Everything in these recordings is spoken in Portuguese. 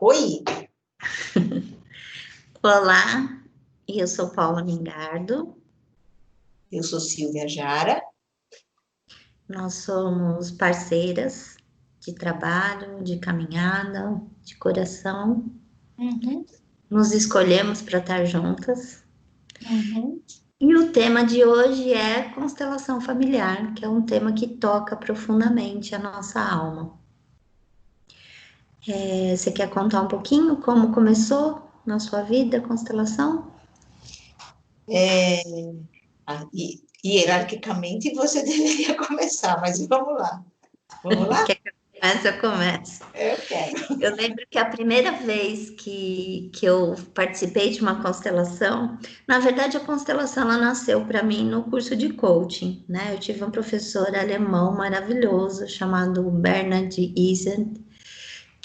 Oi, Olá, eu sou Paula Mingardo. eu sou Silvia Jara. Nós somos parceiras de trabalho, de caminhada, de coração. Uhum, Nos escolhemos para estar juntas. uhum. E o tema de hoje é constelação familiar, que é um tema que toca profundamente a nossa alma. Você quer contar um pouquinho como começou na sua vida a constelação? Hierarquicamente você deveria começar, mas vamos lá. Vamos lá? Quer que eu comece? Eu começo. Eu quero. Eu lembro que a primeira vez que eu participei de uma constelação, na verdade a constelação ela nasceu para mim no curso de coaching, né? Eu tive um professor alemão maravilhoso chamado Bernard Eisen,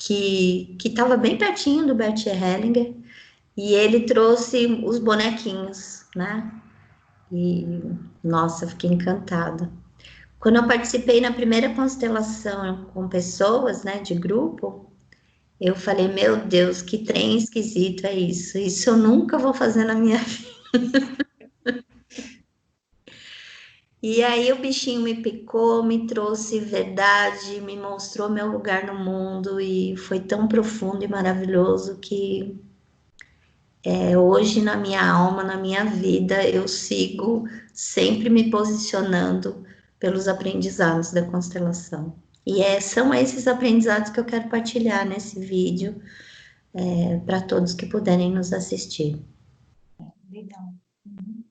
que estava bem pertinho do Bert Hellinger, e ele trouxe os bonequinhos, né? E nossa, eu fiquei encantada. Quando eu participei na primeira constelação com pessoas, né, de grupo, eu falei, meu Deus, que trem esquisito é isso. Isso eu nunca vou fazer na minha vida. E aí o bichinho me picou, me trouxe verdade, me mostrou meu lugar no mundo e foi tão profundo e maravilhoso que hoje na minha alma, na minha vida, eu sigo sempre me posicionando pelos aprendizados da constelação. E são esses aprendizados que eu quero partilhar nesse vídeo, para todos que puderem nos assistir. Legal. Uhum.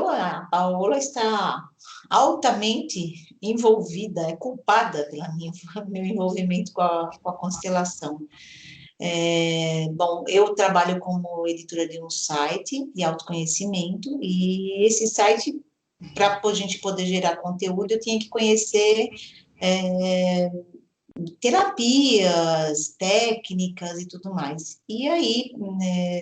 A Paola, está altamente envolvida, é culpada pelo meu envolvimento com a constelação. Bom, eu trabalho como editora de um site de autoconhecimento, e esse site, para a gente poder gerar conteúdo, eu tinha que conhecer é, terapias, técnicas e tudo mais. E aí, né,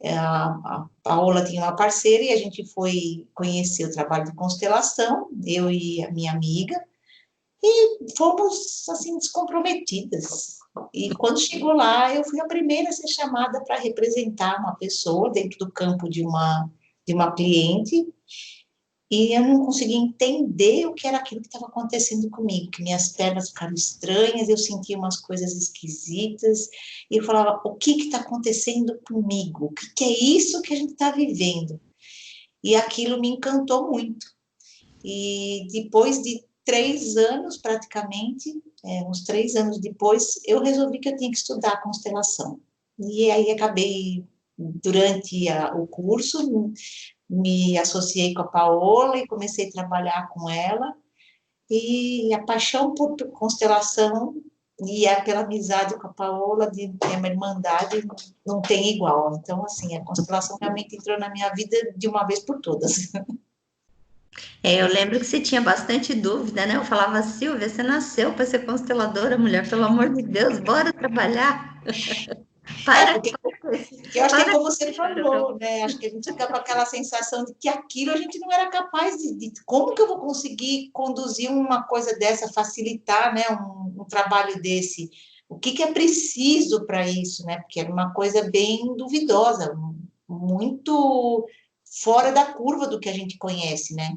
a Paola tinha uma parceira e a gente foi conhecer o trabalho de constelação, eu e a minha amiga, e fomos, assim, descomprometidas. E quando chegou lá, eu fui a primeira a ser chamada para representar uma pessoa dentro do campo de uma cliente, e eu não conseguia entender o que era aquilo que estava acontecendo comigo, que minhas pernas ficaram estranhas, eu sentia umas coisas esquisitas, e eu falava, o que está acontecendo comigo? O que é isso que a gente está vivendo? E aquilo me encantou muito. E depois de 3 anos, praticamente, uns 3 anos depois, eu resolvi que eu tinha que estudar a constelação. E aí acabei, durante o curso, me associei com a Paola e comecei a trabalhar com ela. E a paixão por constelação pela amizade com a Paola, de ter uma irmandade, não tem igual. Então, assim, a constelação realmente entrou na minha vida de uma vez por todas. Eu lembro que você tinha bastante dúvida, né? Eu falava, Silvia, você nasceu para ser consteladora, mulher, pelo amor de Deus, bora trabalhar. Para, Porque eu acho que é para como com você esse chororô. falou, né? Acho que a gente fica com aquela sensação de que aquilo a gente não era capaz como que eu vou conseguir conduzir uma coisa dessa, facilitar, né? Um trabalho desse? O que é preciso para isso, né? Porque era uma coisa bem duvidosa, muito fora da curva do que a gente conhece, né?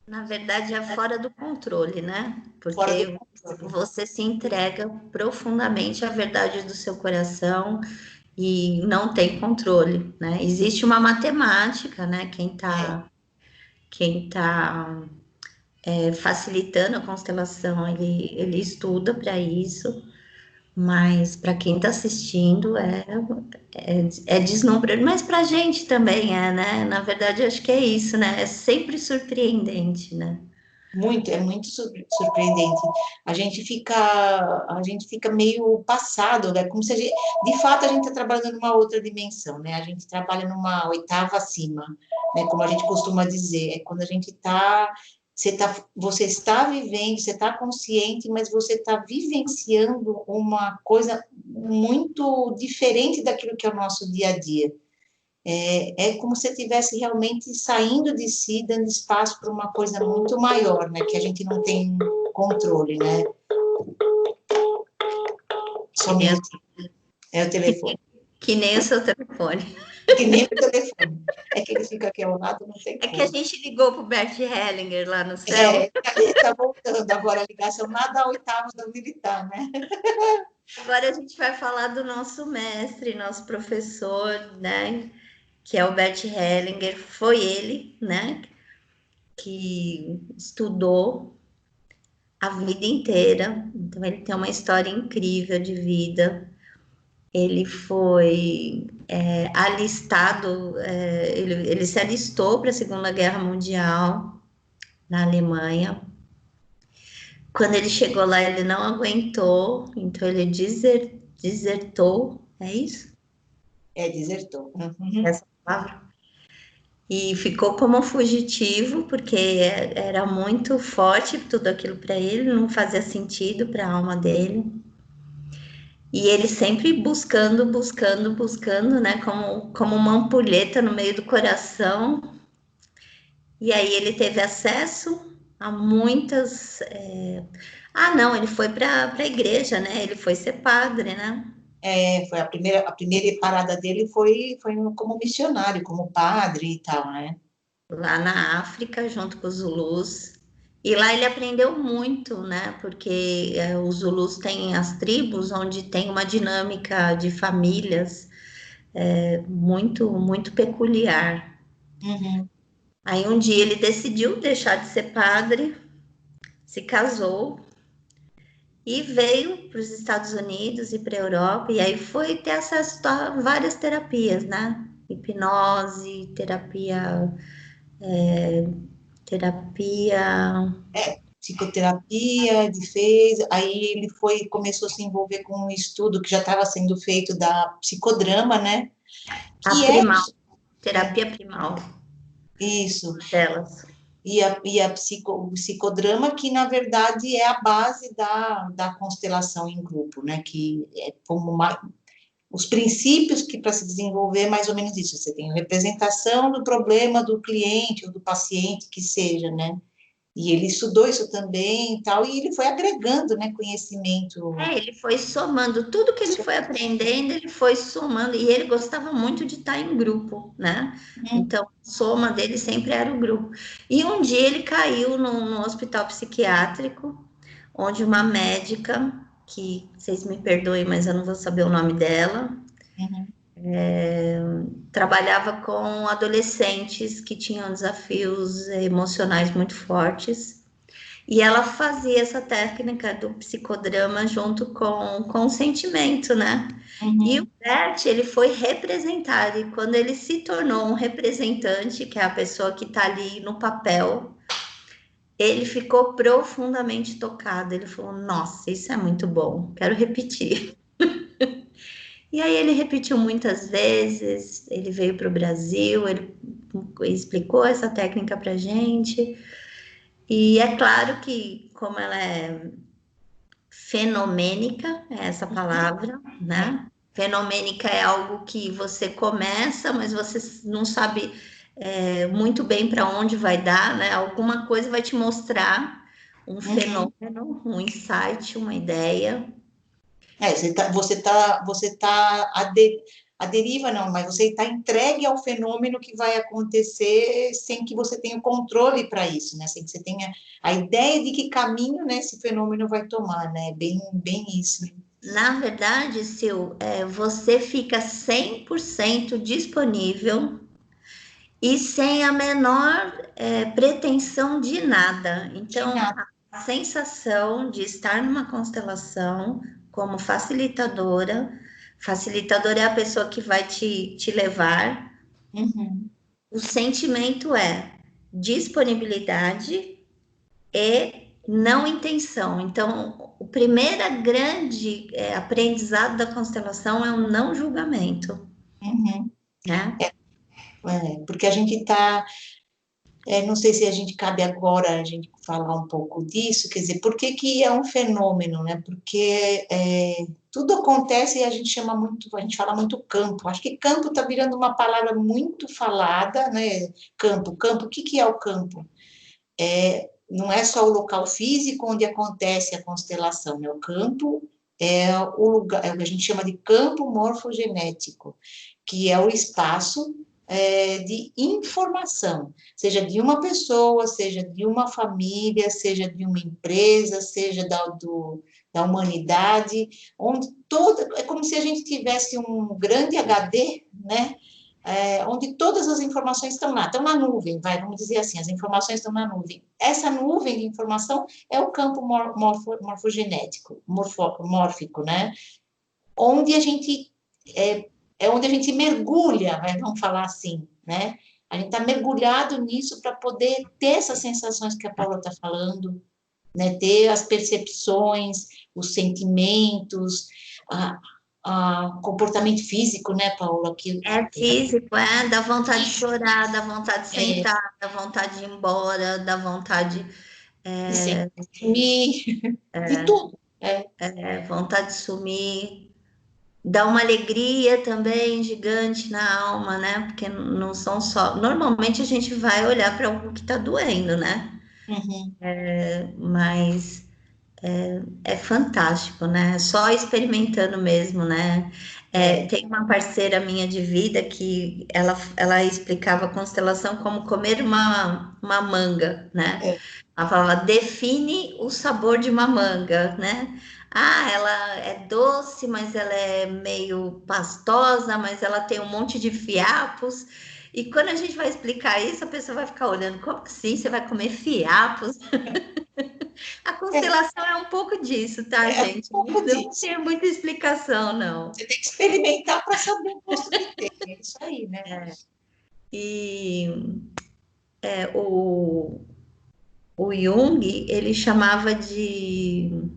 Na verdade, é fora do controle, né? Fora do Porque controle. você se entrega profundamente à verdade do seu coração e não tem controle, né? Existe uma matemática, né? É, Quem tá facilitando a constelação, ele estuda para isso, mas para quem está assistindo é deslumbrante, mas para a gente também né? Na verdade, acho que é isso, né? É sempre surpreendente, né? é muito surpreendente. A gente fica meio passado, né? Como se de fato a gente está trabalhando numa outra dimensão, né? A gente trabalha numa oitava acima, né? Como a gente costuma dizer, é quando a gente está, você está vivendo, você está consciente, mas você está vivenciando uma coisa muito diferente daquilo que é o nosso dia a dia. É como se estivesse realmente saindo de si, dando espaço para uma coisa muito maior, né? Que a gente não tem controle, né? Só um Eu minutinho. É o telefone. Que nem o seu telefone. Que nem o telefone. É que ele fica aqui ao lado, não tem É que a como. gente ligou para o Bert Hellinger lá no céu. É, ele tá voltando agora a ligação lá da oitava do militar, né? Agora a gente vai falar do nosso mestre, nosso professor, né? Que é o Bert Hellinger. Foi ele, né? Que estudou a vida inteira. Então, ele tem uma história incrível de vida. Ele foi alistado, ele se alistou para a Segunda Guerra Mundial na Alemanha. Quando ele chegou lá, ele não aguentou, então ele desertou, é isso? É, desertou. Uhum. Essa palavra. E ficou como fugitivo, porque era muito forte tudo aquilo para ele, não fazia sentido para a alma dele. E ele sempre buscando, buscando, buscando, né? Como uma ampulheta no meio do coração. E aí ele teve acesso a muitas. Ah, não, ele foi para a igreja, né? Ele foi ser padre, né? É, foi a primeira parada dele foi como missionário, como padre e tal, né? Lá na África, junto com os Zulus. E lá ele aprendeu muito, né? Porque os Zulus têm as tribos onde tem uma dinâmica de famílias muito, muito peculiar. Uhum. Aí um dia ele decidiu deixar de ser padre, se casou e veio para os Estados Unidos e para a Europa, e aí foi ter acesso a várias terapias, né? Hipnose, terapia. Psicoterapia, ele fez, aí ele começou a se envolver com um estudo que já estava sendo feito da psicodrama, né? A Que é, primal, é terapia primal isso, delas. o psicodrama, que na verdade é a base da constelação em grupo, né? Que é como os princípios que para se desenvolver é mais ou menos isso. Você tem a representação do problema do cliente ou do paciente, que seja, né? E ele estudou isso também e tal, e ele foi agregando, né, conhecimento. Ele foi somando tudo que ele foi aprendendo, ele foi somando, e ele gostava muito de estar em grupo, né? Uhum, Então, a soma dele sempre era o grupo. E um dia ele caiu num hospital psiquiátrico, onde uma médica, que vocês me perdoem, mas eu não vou saber o nome dela, uhum, trabalhava com adolescentes que tinham desafios emocionais muito fortes. E ela fazia essa técnica do psicodrama junto com o sentimento, né? E o uhum. Bert, ele foi representado, e quando ele se tornou um representante, que é a pessoa que está ali no papel, ele ficou profundamente tocado. Ele falou: Nossa, isso é muito bom, quero repetir. E aí ele repetiu muitas vezes. Ele veio para o Brasil, ele explicou essa técnica para gente. E é claro que, como ela é fenomênica, é essa palavra, É, né? Fenomênica é algo que você começa, mas você não sabe muito bem para onde vai dar, né? Alguma coisa vai te mostrar um uhum. fenômeno, um insight, uma ideia. Você tá à deriva, não, mas você está entregue ao fenômeno que vai acontecer sem que você tenha o controle para isso, né? Sem que você tenha a ideia de que caminho, né, esse fenômeno vai tomar, né? Bem, bem isso. Na verdade, Sil, você fica 100% disponível e sem a menor pretensão de nada. De Então, nada. a sensação de estar numa constelação como facilitadora, facilitadora é a pessoa que vai te levar. Uhum. O sentimento é disponibilidade e não intenção. Então, o primeiro grande aprendizado da constelação é o não julgamento, Uhum. né? Porque a gente está. Não sei se a gente cabe agora a gente falar um pouco disso, quer dizer, por que que é um fenômeno, né? Porque tudo acontece e a gente chama muito, a gente fala muito campo. Acho que campo está virando uma palavra muito falada, né? Campo, campo, o que que é o campo? Não é só o local físico onde acontece a constelação, né? O campo é o lugar, é o que a gente chama de campo morfogenético, que é o espaço de informação, seja de uma pessoa, seja de uma família, seja de uma empresa, seja da humanidade, onde toda, é como se a gente tivesse um grande HD, né? Onde todas as informações estão na nuvem, vamos dizer assim, as informações estão na nuvem. Essa nuvem de informação é o campo morfogenético, mórfico, né? Onde a gente onde a gente mergulha, vamos falar assim, né? A gente está mergulhado nisso para poder ter essas sensações que a Paula está falando, né? Ter as percepções, os sentimentos, comportamento físico, né, Paula? É físico, dá vontade de chorar, dá vontade de É, sentar, dá vontade de ir embora, dá vontade de ser, de tudo. vontade de sumir, dá uma alegria também gigante na alma, né? Porque não são só. Normalmente a gente vai olhar para algo que está doendo, né? Uhum. Mas é fantástico, né? Só experimentando mesmo, né? Tem uma parceira minha de vida que ela explicava a constelação como comer uma manga, né? É, Ela falava, define o sabor de uma manga, né? Ah, ela é doce, mas ela é meio pastosa, mas ela tem um monte de fiapos. E quando a gente vai explicar isso, a pessoa vai ficar olhando, como assim você vai comer fiapos? A é, constelação é um pouco disso, tá, um gente? pouco Não disso. tem muita explicação, não. Você tem que experimentar para saber o gosto que tem. É isso aí, né? E o Jung, ele chamava de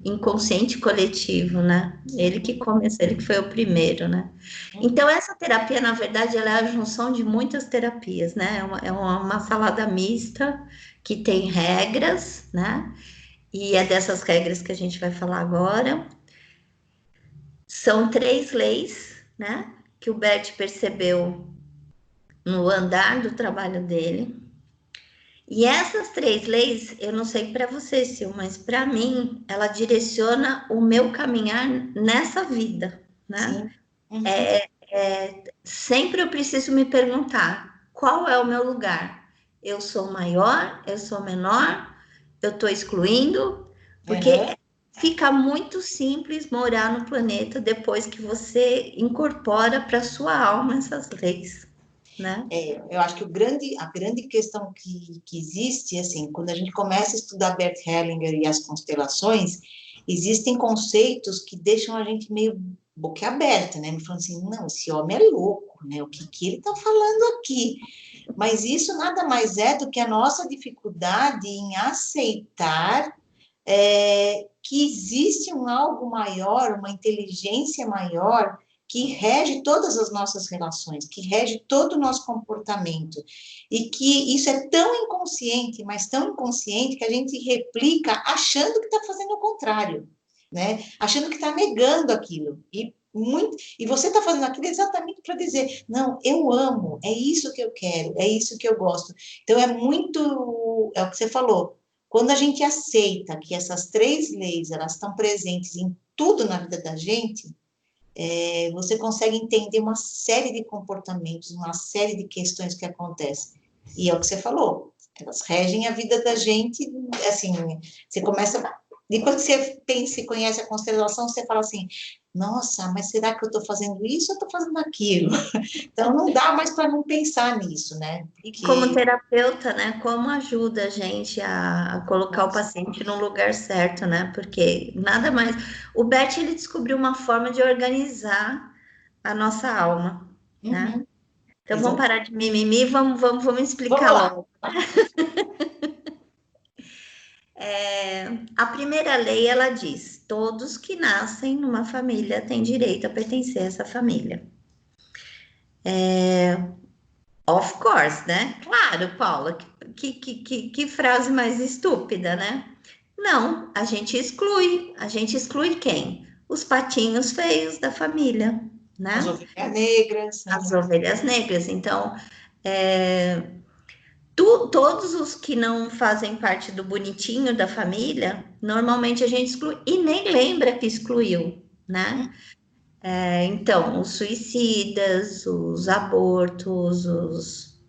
inconsciente coletivo, né? Ele que começou, ele que foi o primeiro, né? Então, essa terapia, na verdade, ela é a junção de muitas terapias, né? É uma salada mista que tem regras, né? E é dessas regras que a gente vai falar agora. São 3 leis, né? Que o Bert percebeu no andar do trabalho dele. E essas 3 leis, eu não sei para você, Sil, mas para mim, ela direciona o meu caminhar nessa vida, né? Sim. Uhum. Sempre eu preciso me perguntar qual é o meu lugar. Eu sou maior, eu sou menor, eu estou excluindo, porque Uhum. fica muito simples morar no planeta depois que você incorpora para sua alma essas leis, né? Eu acho que a grande questão que existe, assim, quando a gente começa a estudar Bert Hellinger e as constelações, existem conceitos que deixam a gente meio boquiaberta, né? Me falando assim, não, esse homem é louco, né? O que ele está falando aqui? Mas isso nada mais é do que a nossa dificuldade em aceitar que existe um algo maior, uma inteligência maior que rege todas as nossas relações, que rege todo o nosso comportamento, e que isso é tão inconsciente, mas tão inconsciente, que a gente replica achando que está fazendo o contrário, né? Achando que está negando aquilo. E você está fazendo aquilo exatamente para dizer, não, eu amo, é isso que eu quero, é isso que eu gosto. Então, é o que você falou, quando a gente aceita que essas 3 leis elas estão presentes em tudo na vida da gente, você consegue entender uma série de comportamentos, uma série de questões que acontecem. E é o que você falou, elas regem a vida da gente, assim, você começa, depois que você pensa e conhece a constelação, você fala assim, nossa, mas será que eu estou fazendo isso ou estou fazendo aquilo? Então, não dá mais para não pensar nisso, né? E como Porque, terapeuta, né, como ajuda a gente a colocar o nossa, paciente no lugar certo, né? Porque nada mais. O Bert, ele descobriu uma forma de organizar a nossa alma, né? uhum, Então vamos exato. parar de mimimi, vamos Vamos explicar lá. logo. A primeira lei, ela diz: todos que nascem numa família têm direito a pertencer a essa família. Of course, né? Claro, Paula, que frase mais estúpida, né? Não, a gente exclui. A gente exclui quem? Os patinhos feios da família, As né? ovelhas negras, As ovelhas negras. Então, Todos os que não fazem parte do bonitinho da família, normalmente a gente exclui e nem lembra que excluiu, né? Então, os suicidas, os abortos, os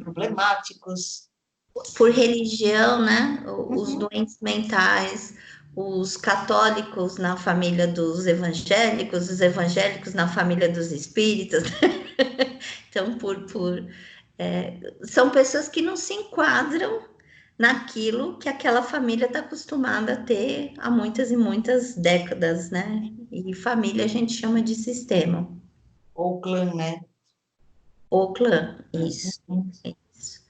Problemáticos. por religião, né? Os Uhum. doentes mentais, os católicos na família dos evangélicos, os evangélicos na família dos espíritas. Então, são pessoas que não se enquadram naquilo que aquela família está acostumada a ter há muitas e muitas décadas, né? E família a gente chama de sistema, Ou clã, né? ou clã, isso. Uhum. Isso.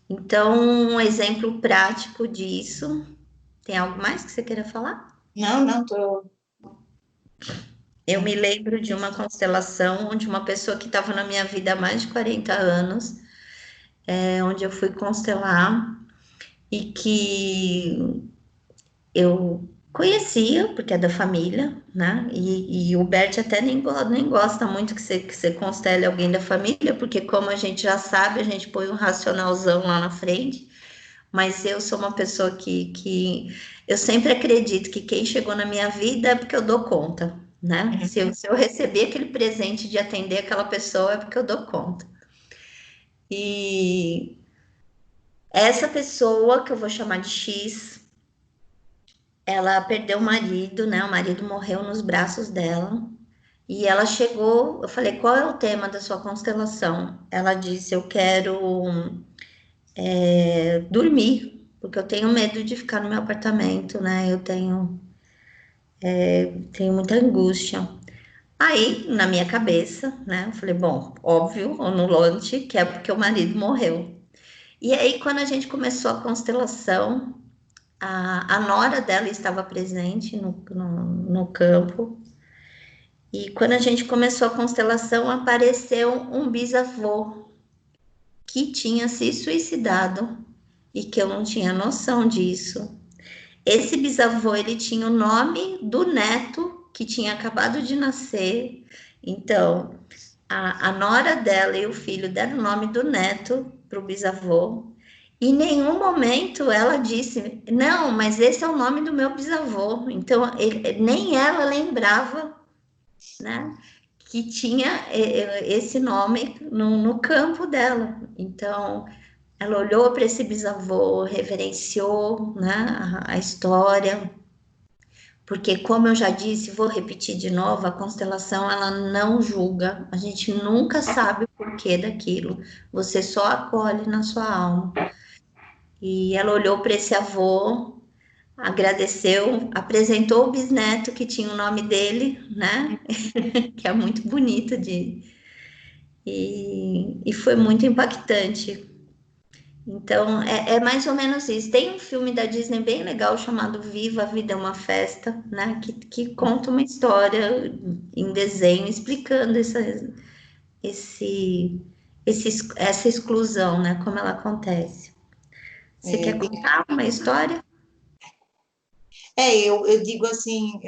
Então, um exemplo prático disso. Tem algo mais que você queira falar? Não, não, tô. Eu me lembro de uma constelação onde uma pessoa que estava na minha vida há mais de 40 anos, onde eu fui constelar e que eu conhecia, porque é da família, né? E o Bert até nem gosta muito que você constele alguém da família, porque como a gente já sabe, a gente põe um racionalzão lá na frente. Mas eu sou uma pessoa que eu sempre acredito que quem chegou na minha vida é porque eu dou conta, né? Se eu receber aquele presente de atender aquela pessoa é porque eu dou conta. E essa pessoa, que eu vou chamar de X, ela perdeu o marido, né? O marido morreu nos braços dela. E ela chegou, eu falei, qual é o tema da sua constelação? Ela disse, eu quero dormir, porque eu tenho medo de ficar no meu apartamento, né? Eu tenho muita angústia. Aí, na minha cabeça, né, eu falei, bom, óbvio, onulante, que é porque o marido morreu. E aí, quando a gente começou a constelação, a nora dela estava presente no campo, e quando a gente começou a constelação, apareceu um bisavô que tinha se suicidado e que eu não tinha noção disso. Esse bisavô, ele tinha o nome do neto que tinha acabado de nascer. Então, a nora dela e o filho deram o nome do neto para o bisavô. Em nenhum momento ela disse, não, mas esse é o nome do meu bisavô. Então, nem ela lembrava, né, que tinha esse nome no campo dela. Então, ela olhou para esse bisavô, reverenciou, né, a história, porque, como eu já disse, vou repetir de novo, a constelação ela não julga, a gente nunca sabe o porquê daquilo, você só acolhe na sua alma. E ela olhou para esse avô, agradeceu, apresentou o bisneto que tinha o nome dele, né? Que é muito bonito e foi muito impactante. Então, é mais ou menos isso. Tem um filme da Disney bem legal chamado Viva a Vida é uma Festa, né? Que conta uma história em desenho explicando esse, essa exclusão, né? Como ela acontece. Você É, quer contar uma história? eu digo assim,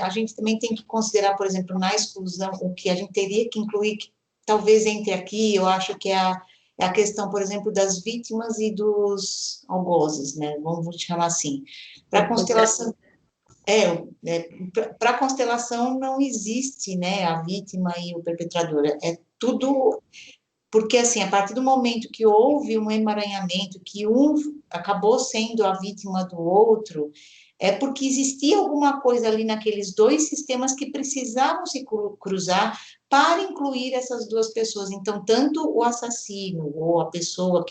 a gente também tem que considerar, por exemplo, na exclusão, o que a gente teria que incluir, que talvez entre aqui, eu acho que é a questão, por exemplo, das vítimas e dos algozes, né? Vamos chamar assim. Para a constelação, para a constelação não existe, né, a vítima e o perpetrador. É tudo porque, assim, a partir do momento que houve um emaranhamento, que um acabou sendo a vítima do outro, é porque existia alguma coisa ali naqueles dois sistemas que precisavam se cruzar para incluir essas duas pessoas. Então, tanto o assassino ou a pessoa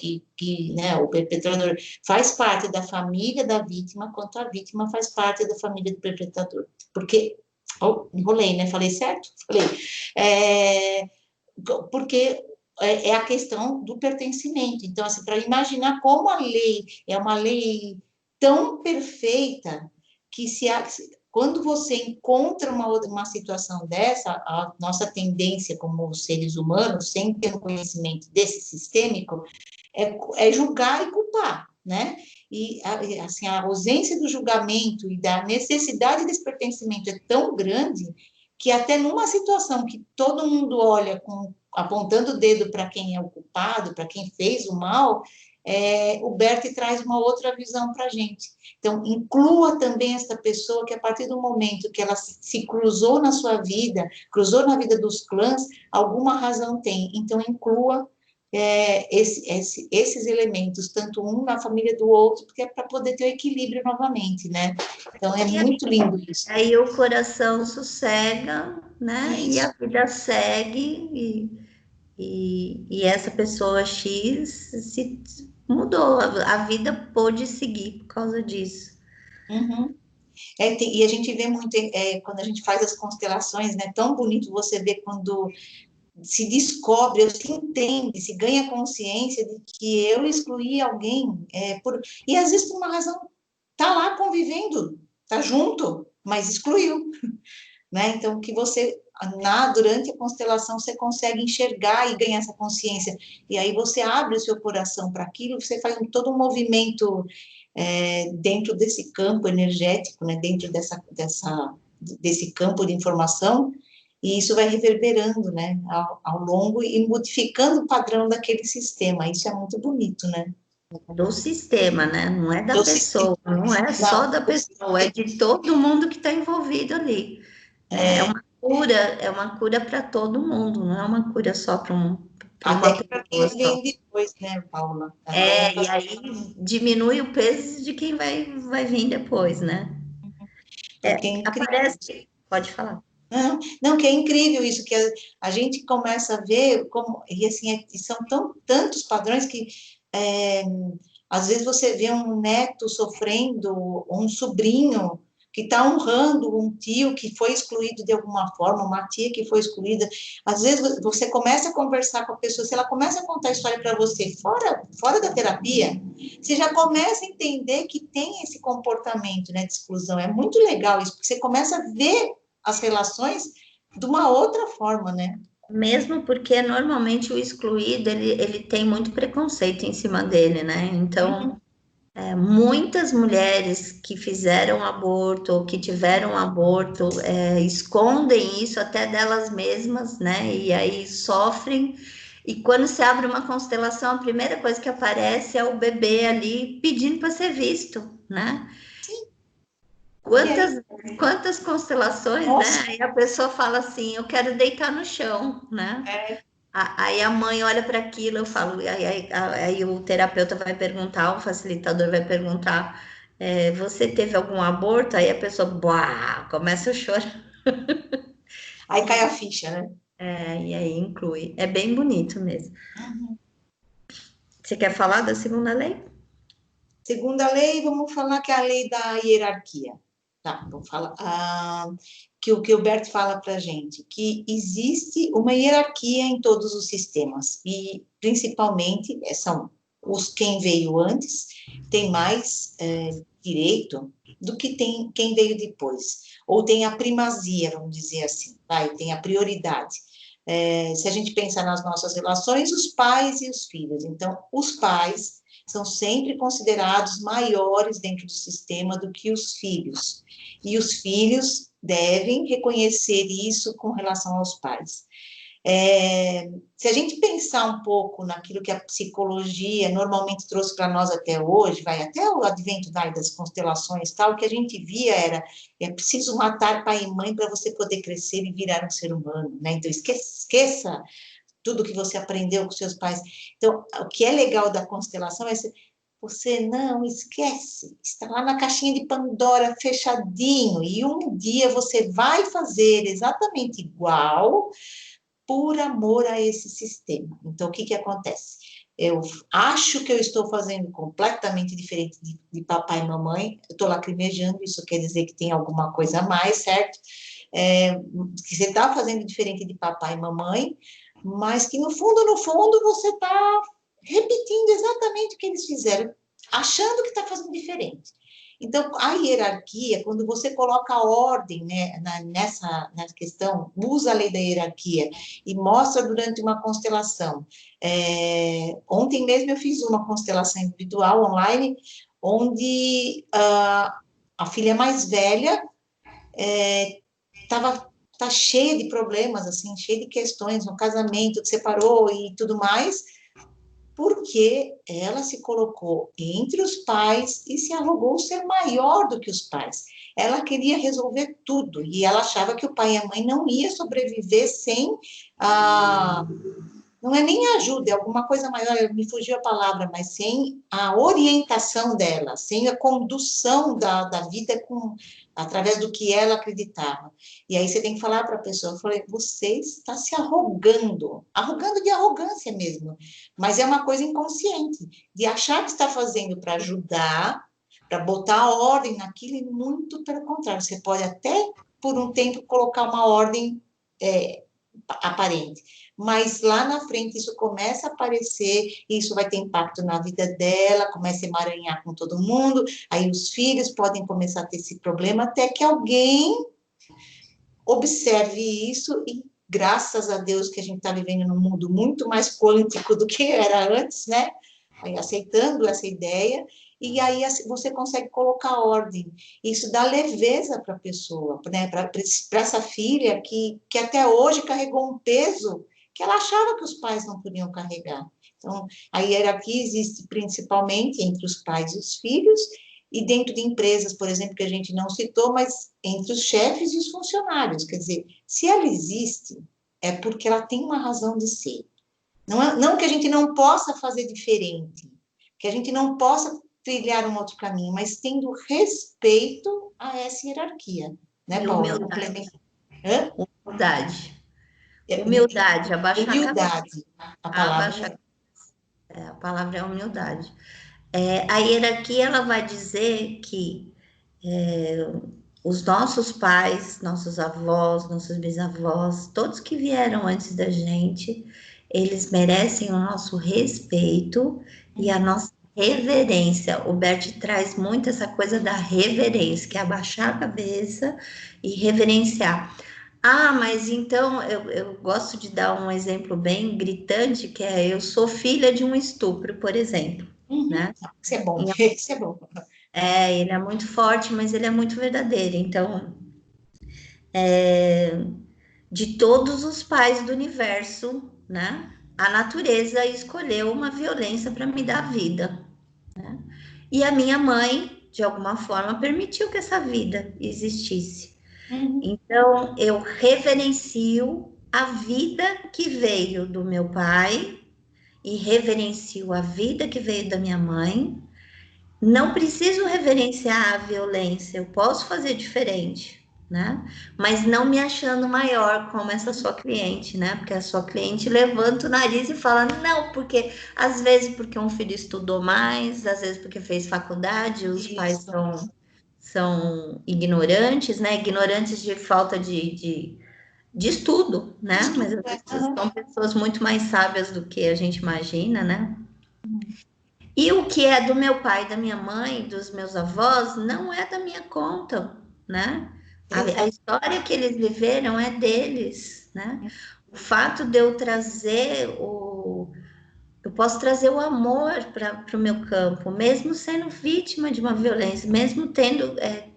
né, o perpetrador, faz parte da família da vítima, quanto a vítima faz parte da família do perpetrador. Porque, enrolei, né? Falei certo? Falei. É, porque é a questão do pertencimento. Então, assim, para imaginar como a lei é uma lei tão perfeita que quando você encontra uma situação dessa, a nossa tendência como seres humanos, sem ter um conhecimento desse sistêmico, é julgar e culpar, né? E a ausência do julgamento e da necessidade desse pertencimento é tão grande que até numa situação que todo mundo olha apontando o dedo para quem é o culpado, para quem fez o mal, o Bert traz uma outra visão para a gente. Então, inclua também essa pessoa que, a partir do momento que ela se cruzou na sua vida, cruzou na vida dos clãs, alguma razão tem. Então, inclua esses elementos, tanto um na família do outro, porque é para poder ter o equilíbrio novamente, né? Então, é muito lindo isso. Aí o coração sossega, né? E a Isso. vida segue, e essa pessoa X se mudou, a vida pôde seguir por causa disso. Uhum. E a gente vê muito, quando a gente faz as constelações, né? Tão bonito você ver quando se descobre, ou se entende, se ganha consciência de que eu excluí alguém, e às vezes por uma razão, tá lá convivendo, tá junto, mas excluiu, né? Então, que você, durante a constelação, você consegue enxergar e ganhar essa consciência, e aí você abre o seu coração para aquilo, você faz todo um movimento dentro desse campo energético, né? Dentro desse campo de informação, e isso vai reverberando, né, ao longo e modificando o padrão daquele sistema. Isso é muito bonito, né? Do sistema, né? Não é da Do sistema, pessoa, não é só não, da do pessoa, é sistema. de todo mundo que está envolvido ali. É uma cura para todo mundo, não é uma cura só para Até uma que para pessoa quem só. vem depois, né, Paula? Até E aí diminui o peso de quem vai vir depois, né? porque é incrível. Aparece, pode falar. Não, não, que é incrível isso, que a gente começa a ver como, e assim, são tantos padrões que é, às vezes você vê um neto sofrendo, ou um sobrinho que está honrando um tio que foi excluído de alguma forma, uma tia que foi excluída. Às vezes você começa a conversar com a pessoa, se ela começa a contar a história para você fora da terapia, você já começa a entender que tem esse comportamento, né, de exclusão. É muito legal isso, porque você começa a ver as relações de uma outra forma, né? Mesmo porque normalmente o excluído ele tem muito preconceito em cima dele, né? Então, Uhum. muitas mulheres que fizeram aborto ou que tiveram aborto escondem isso até delas mesmas, né? E aí sofrem. E quando se abre uma constelação, a primeira coisa que aparece é o bebê ali pedindo para ser visto, né? E aí, Quantas constelações, né? nossa, Aí a pessoa fala assim: eu quero deitar no chão, né? é, Aí a mãe olha para aquilo, eu falo, aí o terapeuta vai perguntar, o facilitador vai perguntar, você teve algum aborto? Aí a pessoa, buá, começa a chorar. aí cai a ficha, né? E aí inclui. É bem bonito mesmo. Uhum. Você quer falar da segunda lei? Segunda lei, vamos falar que é a lei da hierarquia. Tá, vamos falar. Que o Bert fala para a gente, que existe uma hierarquia em todos os sistemas, e principalmente são quem veio antes tem mais direito do que quem veio depois, ou tem a primazia, vamos dizer assim, tem a prioridade. Se a gente pensar nas nossas relações, os pais e os filhos, então, os pais são sempre considerados maiores dentro do sistema do que os filhos. E os filhos devem reconhecer isso com relação aos pais. Se a gente pensar um pouco naquilo que a psicologia normalmente trouxe para nós até hoje, vai até o advento das constelações, tal, o que a gente via é preciso matar pai e mãe para você poder crescer e virar um ser humano, né? Então esqueça tudo que você aprendeu com seus pais. Então, o que é legal da constelação é você não esquece, está lá na caixinha de Pandora fechadinho, e um dia você vai fazer exatamente igual por amor a esse sistema. Então, o que acontece? Eu acho que eu estou fazendo completamente diferente de papai e mamãe, eu estou lacrimejando, isso quer dizer que tem alguma coisa a mais, certo? Que você está fazendo diferente de papai e mamãe, mas que no fundo, você está repetindo exatamente o que eles fizeram, achando que está fazendo diferente. Então, a hierarquia, quando você coloca a ordem, né, nessa questão, usa a lei da hierarquia e mostra durante uma constelação. Ontem mesmo eu fiz uma constelação individual online, onde a filha mais velha estava tá cheia de problemas, assim, cheia de questões no casamento, que separou e tudo mais, porque ela se colocou entre os pais e se arrogou ser maior do que os pais. Ela queria resolver tudo e ela achava que o pai e a mãe não ia sobreviver sem a não é nem ajuda, é alguma coisa maior, me fugiu a palavra, mas sem a orientação dela, sem a condução da vida através do que ela acreditava. E aí você tem que falar para a pessoa, eu falei, você está se arrogando, arrogando de arrogância mesmo, mas é uma coisa inconsciente, de achar que está fazendo para ajudar, para botar ordem naquilo, e muito pelo contrário, você pode até, por um tempo, colocar uma ordem aparente, mas lá na frente isso começa a aparecer, isso vai ter impacto na vida dela, começa a emaranhar com todo mundo, aí os filhos podem começar a ter esse problema, até que alguém observe isso e graças a Deus que a gente está vivendo num mundo muito mais quântico do que era antes, né? Aí, aceitando essa ideia, e aí você consegue colocar ordem. Isso dá leveza para a pessoa, né? Para essa filha que até hoje carregou um peso que ela achava que os pais não podiam carregar. Então, a hierarquia existe principalmente entre os pais e os filhos, e dentro de empresas, por exemplo, que a gente não citou, mas entre os chefes e os funcionários. Quer dizer, se ela existe, é porque ela tem uma razão de ser. Não que a gente não possa fazer diferente, que a gente não possa trilhar um outro caminho, mas tendo respeito a essa hierarquia, né, E Paula? humildade. Hã? Humildade. É, Humildade, abaixar a cabeça. humildade, a palavra. A palavra é humildade. A hierarquia, ela vai dizer que os nossos pais, nossos avós, nossos bisavós, todos que vieram antes da gente, eles merecem o nosso respeito e a nossa reverência. O Bert traz muito essa coisa da reverência, que é abaixar a cabeça e reverenciar. Ah, mas então eu gosto de dar um exemplo bem gritante, que é eu sou filha de um estupro, por exemplo, Uhum. né? Isso é bom, isso é bom. Ele é muito forte, mas ele é muito verdadeiro. Então, de todos os pais do universo, né? A natureza escolheu uma violência para me dar vida. E a minha mãe, de alguma forma, permitiu que essa vida existisse. Uhum. Então, eu reverencio a vida que veio do meu pai e reverencio a vida que veio da minha mãe. Não preciso reverenciar a violência, eu posso fazer diferente, né? Mas não me achando maior como essa sua cliente, né? Porque a sua cliente levanta o nariz e fala, não, porque às vezes porque um filho estudou mais, às vezes porque fez faculdade, os pais Isso. são ignorantes, né? Ignorantes de falta de estudo, né? Estudo, Mas às né? vezes são pessoas muito mais sábias do que a gente imagina, né? E o que é do meu pai, da minha mãe, dos meus avós, não é da minha conta, né? A Exato. história que eles viveram é deles, né? O fato de eu trazer eu posso trazer o amor para o meu campo, mesmo sendo vítima de uma violência, mesmo tendo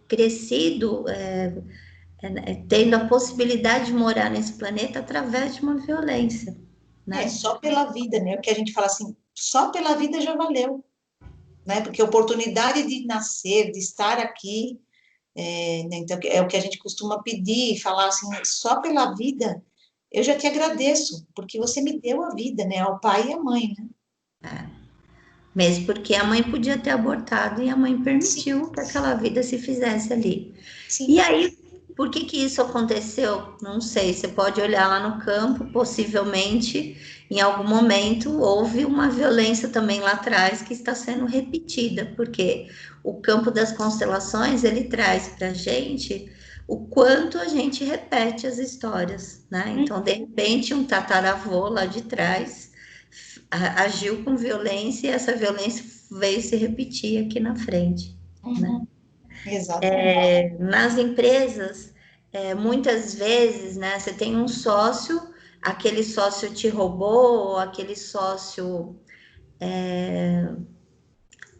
crescido, tendo a possibilidade de morar nesse planeta através de uma violência, né? Só pela vida, né? O que a gente fala assim, só pela vida já valeu, né? Porque a oportunidade de nascer, de estar aqui, né? Então é o que a gente costuma pedir, falar assim, só pela vida, eu já te agradeço, porque você me deu a vida, né? Ao pai e à mãe, né? Mesmo porque a mãe podia ter abortado e a mãe Sim, permitiu que aquela vida se fizesse ali. E sim. aí, por que que isso aconteceu? Não sei, você pode olhar lá no campo, possivelmente em algum momento houve uma violência também lá atrás que está sendo repetida, porque o campo das constelações ele traz para a gente o quanto a gente repete as histórias, né? Então, de repente, um tataravô lá de trás agiu com violência e essa violência veio se repetir aqui na frente, né? Uhum. Exatamente. Nas empresas, muitas vezes, né, você tem um sócio, aquele sócio te roubou, ou aquele sócio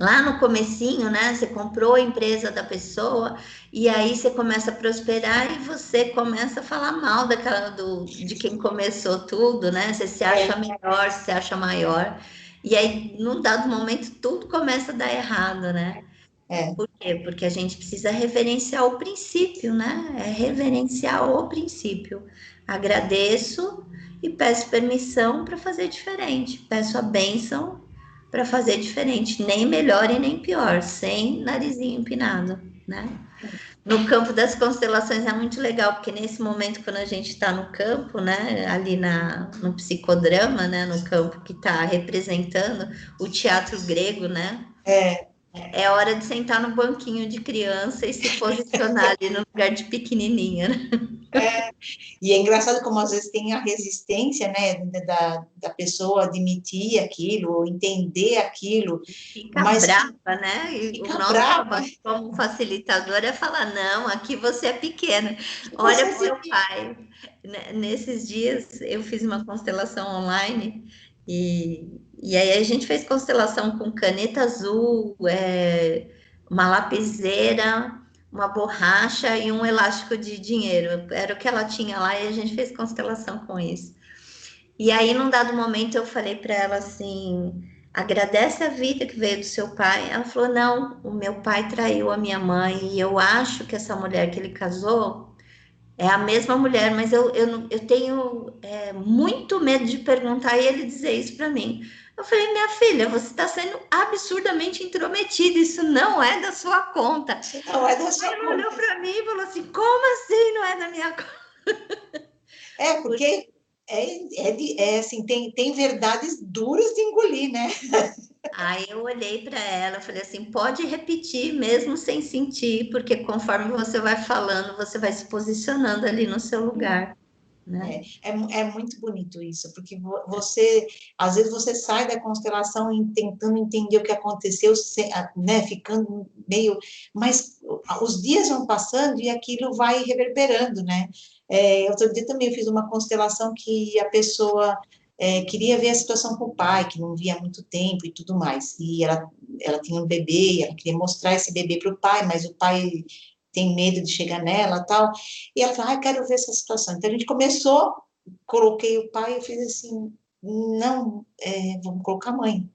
lá no comecinho, né? Você comprou a empresa da pessoa e aí você começa a prosperar e você começa a falar mal de quem começou tudo, né? Você se acha É, melhor, se acha maior. E aí, num dado momento, tudo começa a dar errado, né? é, Por quê? Porque a gente precisa reverenciar o princípio, né? É reverenciar o princípio. Agradeço e peço permissão para fazer diferente. Peço a bênção para fazer diferente, nem melhor e nem pior, sem narizinho empinado, né? No campo das constelações é muito legal, porque nesse momento, quando a gente está no campo, né, ali no psicodrama, né, no campo que está representando o teatro grego, né, é. é hora de sentar no banquinho de criança e se posicionar ali no lugar de pequenininha, né? E é engraçado como às vezes tem a resistência, né, da pessoa admitir aquilo, ou entender aquilo, Fica mas que brava, né? E o fica nosso brava, papel como facilitador é falar: não, aqui você é pequena, que olha você para o seu se... pai. Nesses dias eu fiz uma constelação online e aí a gente fez constelação com caneta azul, uma lapiseira, uma borracha e um elástico de dinheiro. Era o que ela tinha lá e a gente fez constelação com isso. E aí, num dado momento, eu falei para ela assim: agradece a vida que veio do seu pai. Ela falou: não, o meu pai traiu a minha mãe e eu acho que essa mulher que ele casou é a mesma mulher, mas eu tenho muito medo de perguntar e ele dizer isso para mim. Eu falei: minha filha, você está sendo absurdamente intrometida, isso não é da sua conta. Isso não é da Aí sua ela olhou conta. para mim e falou assim: como assim não é da minha conta? É, porque assim, tem verdades duras de engolir, né? Aí eu olhei para ela, falei assim: pode repetir mesmo sem sentir, porque conforme você vai falando, você vai se posicionando ali no seu lugar, né? É muito bonito isso, porque você, às vezes você sai da constelação tentando entender o que aconteceu, né, ficando meio, mas os dias vão passando e aquilo vai reverberando, né? Outro dia também eu fiz uma constelação que a pessoa queria ver a situação com o pai, que não via há muito tempo e tudo mais, e ela tinha um bebê, ela queria mostrar esse bebê para o pai, mas o pai tem medo de chegar nela, tal. E ela falou, quero ver essa situação. Então a gente começou, coloquei o pai e fiz assim, não, vamos colocar a mãe.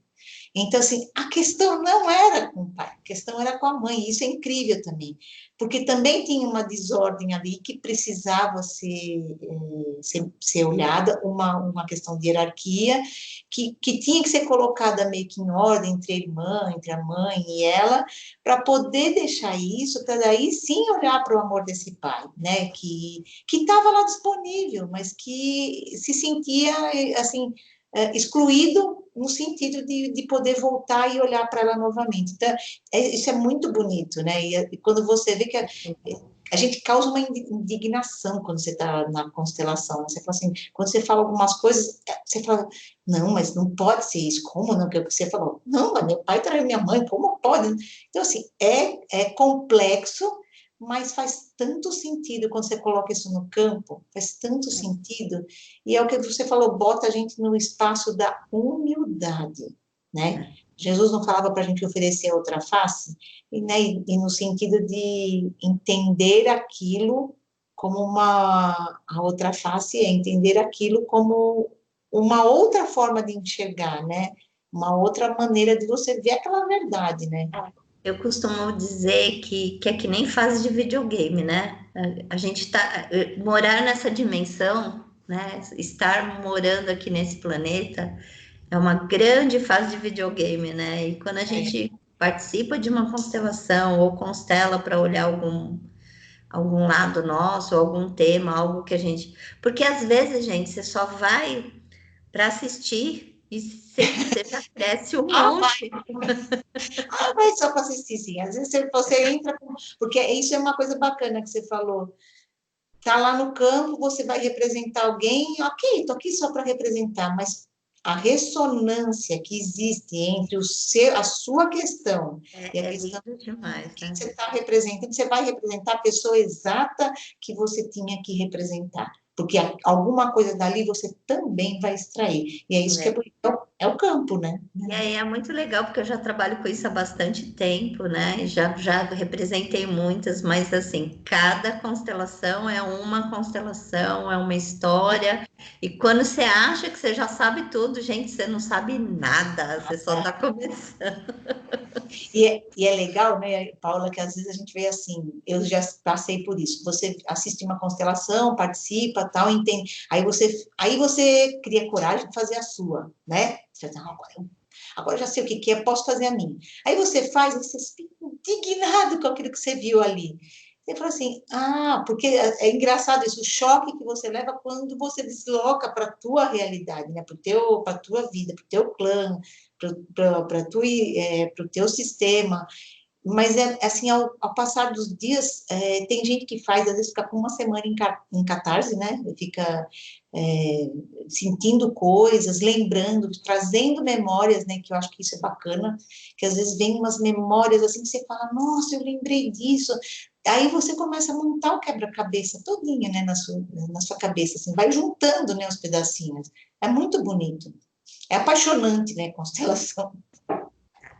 Então, assim, a questão não era com o pai, a questão era com a mãe, e isso é incrível também, porque também tinha uma desordem ali que precisava ser olhada, uma questão de hierarquia, que tinha que ser colocada meio que em ordem entre a irmã, entre a mãe e ela, para poder deixar isso, para daí sim olhar para o amor desse pai, né, que estava lá disponível, mas que se sentia, assim, excluído no sentido de poder voltar e olhar para ela novamente. Então, isso é muito bonito, né? E quando você vê que a gente causa uma indignação quando você está na constelação. Né? Você fala assim, quando você fala algumas coisas, você fala, não, mas não pode ser isso. Como não? Que você falou, não, mas meu pai traiu minha mãe, como pode? Então, assim, é complexo, mas faz tanto sentido quando você coloca isso no campo, faz tanto sentido, e é o que você falou, bota a gente no espaço da humildade, né? Jesus não falava para a gente oferecer outra face, né? E no sentido de entender aquilo como a outra face é entender aquilo como uma outra forma de enxergar, né? Uma outra maneira de você ver aquela verdade, né? Eu costumo dizer que é que nem fase de videogame, né? A gente tá morar nessa dimensão, né? Estar morando aqui nesse planeta é uma grande fase de videogame, né? E quando a É, gente participa de uma constelação ou constela para olhar algum lado nosso, algum tema, algo que a gente. Porque às vezes, gente, você só vai para assistir e você já cresce um monte. vai só para assistir, sim. Às vezes você entra, porque isso é uma coisa bacana que você falou. Tá lá no campo, você vai representar alguém, ok, tô aqui só para representar, mas a ressonância que existe entre a sua questão e a É questão lindo demais, que né? você está representando, você vai representar a pessoa exata que você tinha que representar, porque alguma coisa dali você também vai extrair. E é isso que é É. bonito. É o campo, né? E aí é muito legal, porque eu já trabalho com isso há bastante tempo, né? Já representei muitas, mas assim, cada constelação é uma história. E quando você acha que você já sabe tudo, gente, você não sabe nada, você só está começando. E é legal, né, Paula, que às vezes a gente vê assim, eu já passei por isso. Você assiste uma constelação, participa, tal, entende. Aí você cria coragem de fazer a sua, né? Você fala, "Não, agora eu já sei o que é, posso fazer a minha." Aí você faz, e você fica indignado com aquilo que você viu ali. Você fala assim, porque é engraçado isso, o choque que você leva quando você desloca para a tua realidade, né? Para a tua vida, para o teu clã, para o teu sistema. Mas é assim, ao passar dos dias, tem gente que faz, às vezes fica com uma semana em catarse, né? Fica é, sentindo coisas, lembrando, trazendo memórias, né? Que eu acho que isso é bacana, que às vezes vem umas memórias assim que você fala, nossa, eu lembrei disso. Aí você começa a montar o quebra-cabeça todinha, né? Na sua cabeça, assim, vai juntando, né? Os pedacinhos. É muito bonito. É apaixonante, né? Constelação.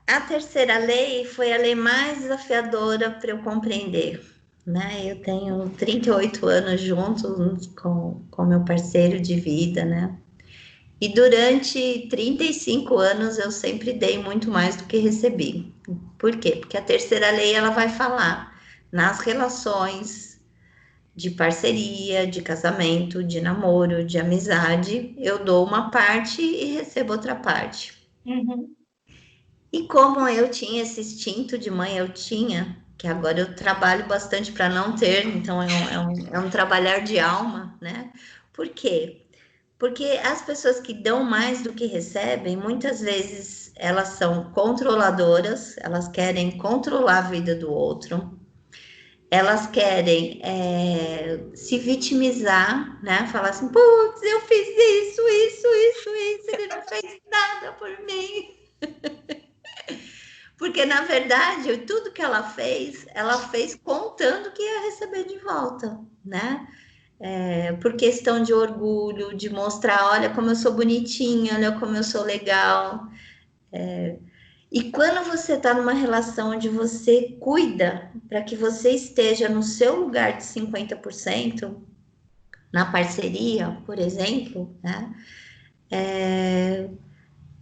A terceira lei foi a lei mais desafiadora para eu compreender, né? Eu tenho 38 anos junto com meu parceiro de vida, né? E durante 35 anos eu sempre dei muito mais do que recebi. Por quê? Porque a terceira lei ela vai falar nas relações de parceria, de casamento, de namoro, de amizade, eu dou uma parte e recebo outra parte. Uhum. E como eu tinha esse instinto de mãe, eu tinha, que agora eu trabalho bastante para não ter, então é um trabalhar de alma, né? Por quê? Porque as pessoas que dão mais do que recebem, muitas vezes elas são controladoras, elas querem controlar a vida do outro, elas querem se vitimizar, né? Falar assim, putz, eu fiz isso, ele não fez nada por mim. Porque, na verdade, tudo que ela fez contando que ia receber de volta, né? Por questão de orgulho, de mostrar, olha como eu sou bonitinha, olha como eu sou legal. E quando você está numa relação onde você cuida para que você esteja no seu lugar de 50%, na parceria, por exemplo, né?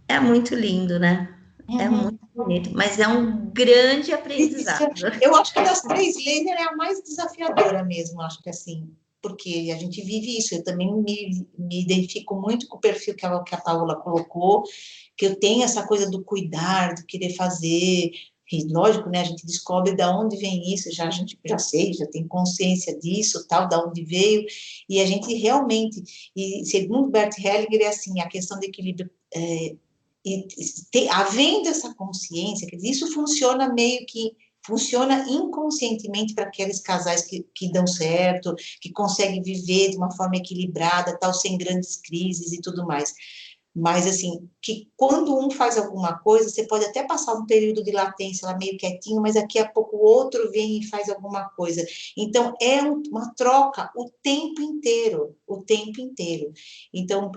É muito lindo, né? É Uhum. muito bonito, mas é um grande Isso, aprendizado. eu acho que das três leis ela é a mais desafiadora mesmo, acho que assim, porque a gente vive isso. Eu também me identifico muito com o perfil que a Paula colocou, que eu tenho essa coisa do cuidar, do querer fazer. E, lógico, né? A gente descobre da onde vem isso, a gente já sei, já tem consciência disso, tal, da onde veio, e a gente realmente, e segundo Bert Hellinger, é assim, a questão do equilíbrio. E havendo essa consciência, quer dizer, isso funciona meio que funciona inconscientemente para aqueles casais que dão certo, que conseguem viver de uma forma equilibrada, tal, sem grandes crises e tudo mais. Mas, assim, que quando um faz alguma coisa, você pode até passar um período de latência lá meio quietinho, mas daqui a pouco o outro vem e faz alguma coisa. Então, é uma troca o tempo inteiro, o tempo inteiro. Então,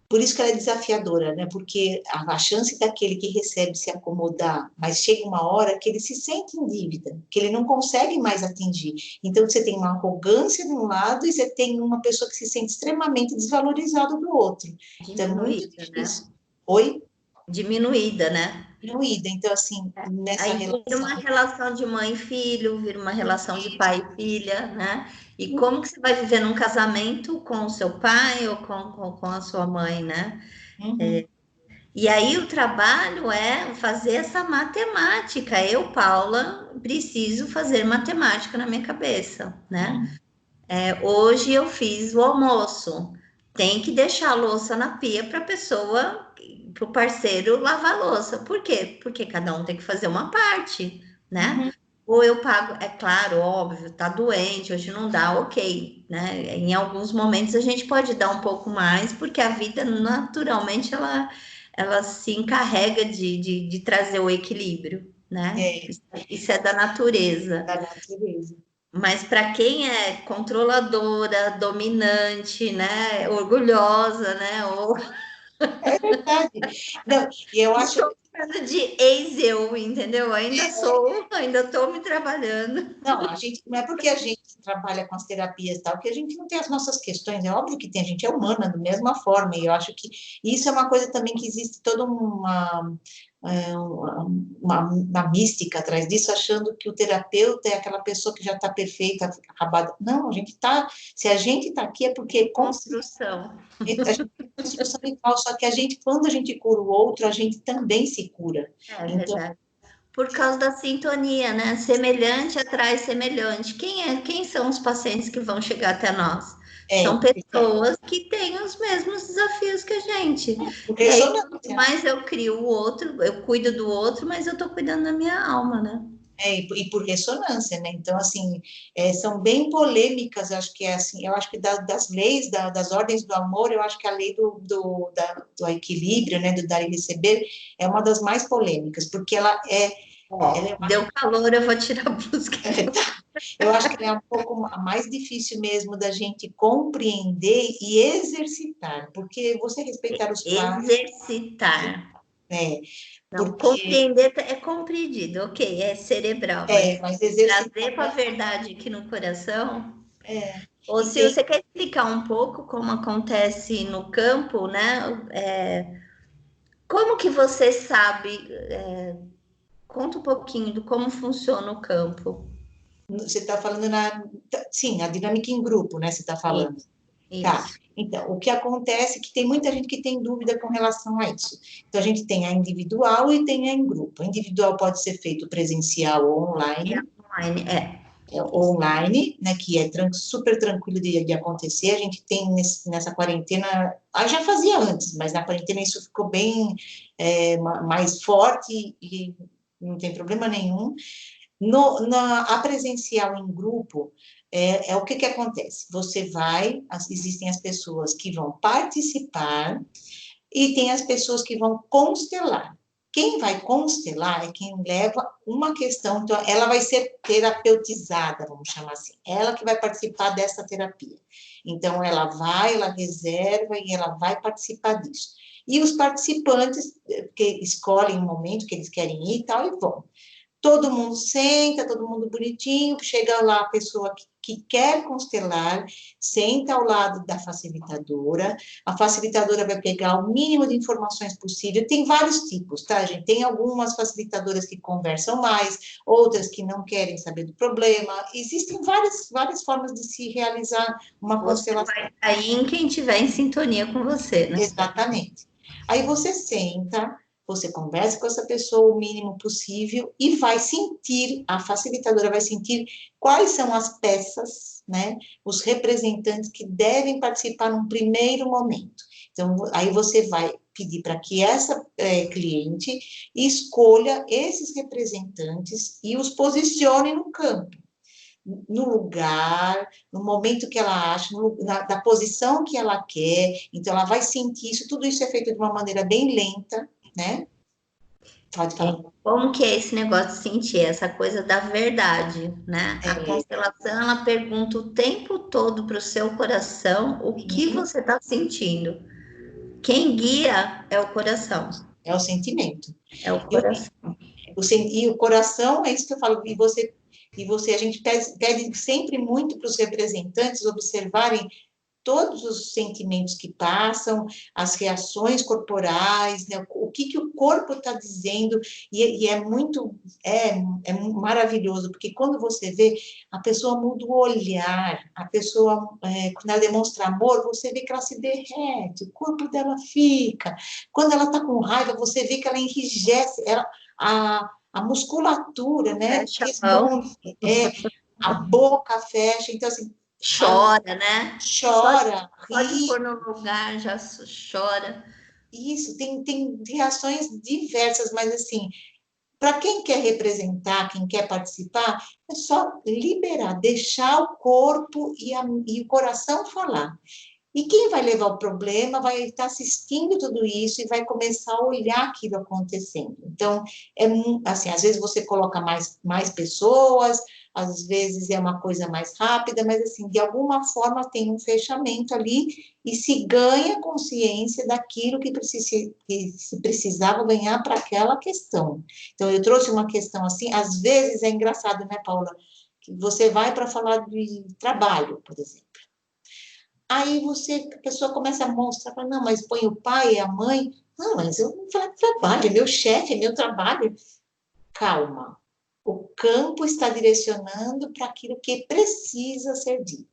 por isso que ela é desafiadora, né? Porque a chance daquele que recebe se acomodar, mas chega uma hora que ele se sente em dívida, que ele não consegue mais atingir. Então você tem uma arrogância de um lado e você tem uma pessoa que se sente extremamente desvalorizada do outro. Então é muito Diminuída, né? difícil. Oi? Diminuída, né? Diluída. Então, assim, nessa Aí vira relação. uma relação de mãe e filho, vira uma relação de pai e filha, né? E como que você vai viver num casamento com o seu pai ou com a sua mãe, né? Uhum, E aí o trabalho é fazer essa matemática. Eu, Paula, preciso fazer matemática na minha cabeça, né? uhum, Hoje eu fiz o almoço. Tem que deixar a louça na pia para a pessoa, para o parceiro lavar a louça. Por quê? Porque cada um tem que fazer uma parte, né? uhum. Ou eu pago, é claro, óbvio, tá doente, hoje não dá, ok, né? Em alguns momentos a gente pode dar um pouco mais, porque a vida naturalmente ela se encarrega de trazer o equilíbrio, né? É, Isso é da natureza. da natureza. Mas para quem é controladora, dominante, né, orgulhosa, né, ou É verdade. Não, e eu acho. estou falando de ex-eu, entendeu? Ainda sou, ainda estou me trabalhando. Não, a gente, não é porque a gente trabalha com as terapias e tal, que a gente não tem as nossas questões. É óbvio que tem, a gente é humana da mesma forma, e eu acho que isso é uma coisa também que existe toda uma mística atrás disso, achando que o terapeuta é aquela pessoa que já está perfeita, acabada. Não, a gente está, se a gente está aqui é porque Construção. a gente tem construção igual, só que a gente, quando a gente cura o outro, a gente também se cura. É Então, verdade. Por causa da sintonia, né? Semelhante atrai semelhante. Quem são os pacientes que vão chegar até nós? é, São pessoas que têm os mesmos desafios que a gente. E aí, quanto ressonância. mais eu crio o outro, eu cuido do outro, mas eu estou cuidando da minha alma, né? E por ressonância, né? Então, assim, são bem polêmicas, acho que é assim, eu acho que das leis, das ordens do amor, eu acho que a lei do equilíbrio, né, do dar e receber, é uma das mais polêmicas, porque ela Ó, deu calor, eu vou tirar a blusa. eu acho que ela é um pouco a mais difícil mesmo da gente compreender e exercitar, porque você respeitar os pais, Exercitar. né, Não, porque, compreender é compreendido, ok, é cerebral, mas mas exercitar, trazer para a verdade aqui no coração. é, Ou e se tem, você quer explicar um pouco como acontece no campo, né? Como que você sabe? Conta um pouquinho de como funciona o campo. você está falando sim, a dinâmica em grupo, né, você está falando. Isso, Tá. isso. Então, o que acontece é que tem muita gente que tem dúvida com relação a isso. Então, a gente tem a individual e tem a em grupo. A individual pode ser feito presencial ou E a online, online, online, né, que é super tranquilo de acontecer. A gente tem nessa quarentena, já fazia antes, mas na quarentena isso ficou bem mais forte e não tem problema nenhum. A presencial em grupo, o que acontece? Você vai, existem as pessoas que vão participar e tem as pessoas que vão constelar. Quem vai constelar é quem leva uma questão, então ela vai ser terapeutizada, vamos chamar assim, ela que vai participar dessa terapia. Então ela reserva e ela vai participar disso. E os participantes que escolhem o momento que eles querem ir e tal, e vão. Todo mundo senta, todo mundo bonitinho, chega lá a pessoa que quer constelar, senta ao lado da facilitadora, a facilitadora vai pegar o mínimo de informações possível, tem vários tipos, tá, gente? Tem algumas facilitadoras que conversam mais, outras que não querem saber do problema, existem várias formas de se realizar uma você vai constelação. cair em quem estiver em sintonia com você, né? Exatamente. Aí você senta, você conversa com essa pessoa o mínimo possível e vai sentir, a facilitadora vai sentir quais são as peças, né, os representantes que devem participar num primeiro momento. Então, aí você vai pedir para que essa cliente escolha esses representantes e os posicione no campo, no lugar, no momento que ela acha, da posição que ela quer. Então, ela vai sentir isso. Tudo isso é feito de uma maneira bem lenta, né? Pode É, falar. como que é esse negócio de sentir, essa coisa da verdade, né? A É, constelação, ela pergunta o tempo todo para o seu coração o que uhum, você está sentindo. Quem guia é o coração, é o sentimento. é o E o, coração. e o coração, é isso que eu falo, a gente pede sempre muito para os representantes observarem todos os sentimentos que passam, as reações corporais, né? O que o corpo está dizendo, e é maravilhoso, porque quando você vê, a pessoa muda o olhar, a pessoa, quando ela demonstra amor, você vê que ela se derrete, o corpo dela fica, quando ela está com raiva, você vê que ela enrijece, a musculatura, né, Fecha a mão, responde, a boca fecha, então, assim, chora, né? chora, Só de ri, pôr no lugar já chora. isso, tem reações diversas, mas assim, para quem quer representar, quem quer participar, é só liberar, deixar o corpo e o coração falar. E quem vai levar o problema vai estar assistindo tudo isso e vai começar a olhar aquilo acontecendo. Então, assim, às vezes você coloca mais pessoas, às vezes é uma coisa mais rápida, mas assim, de alguma forma tem um fechamento ali e se ganha consciência daquilo que se precisava ganhar para aquela questão. Então, eu trouxe uma questão assim, às vezes é engraçado, né, Paula? Que você vai para falar de trabalho, por exemplo. Aí a pessoa começa a mostrar, fala, não, mas põe o pai e a mãe. Não, mas eu não falo de trabalho, é meu chefe, é meu trabalho. Calma. O campo está direcionando para aquilo que precisa ser dito.